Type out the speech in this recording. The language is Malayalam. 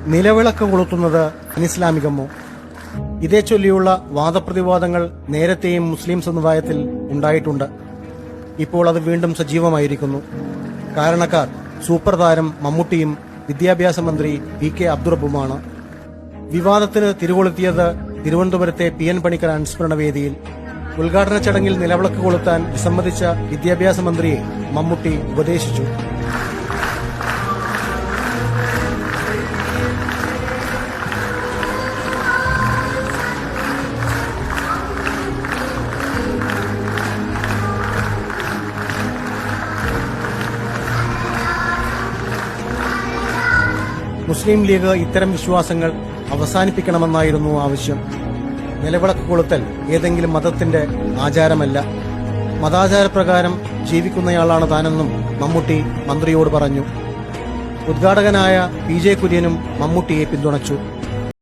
നിലവിളക്ക് കൊളുത്തുന്നത് അനിസ്ലാമികമോ? ഇതേ ചൊല്ലിയുള്ള വാദപ്രതിവാദങ്ങൾ നേരത്തെയും മുസ്ലിം സമുദായത്തിൽ ഉണ്ടായിട്ടുണ്ട്. ഇപ്പോൾ അത് വീണ്ടും സജീവമായിരിക്കുന്നു. കാരണക്കാർ സൂപ്പർ താരം മമ്മൂട്ടിയും വിദ്യാഭ്യാസ മന്ത്രി PK അബ്ദുറബ്ബുമാണ്. വിവാദത്തിന് തിരികൊളുത്തിയത് തിരുവനന്തപുരത്തെ PN പണിക്കർ അനുസ്മരണ വേദിയിൽ. ഉദ്ഘാടന ചടങ്ങിൽ നിലവിളക്ക് കൊളുത്താൻ വിസമ്മതിച്ച വിദ്യാഭ്യാസ മന്ത്രിയെ മമ്മൂട്ടി ഉപദേശിച്ചു. മുസ്ലിം ലീഗ് ഇത്തരം വിശ്വാസങ്ങൾ അവസാനിപ്പിക്കണമെന്നായിരുന്നു ആവശ്യം. നിലവിളക്ക് കൊളുത്തൽ ഏതെങ്കിലും മതത്തിന്റെ ആചാരമല്ല, മതാചാരപ്രകാരം ജീവിക്കുന്നയാളാണ് താനെന്നും മമ്മൂട്ടി മന്ത്രിയോട് പറഞ്ഞു. ഉദ്ഘാടകനായ PJ കുര്യനും മമ്മൂട്ടിയെ പിന്തുണച്ചു.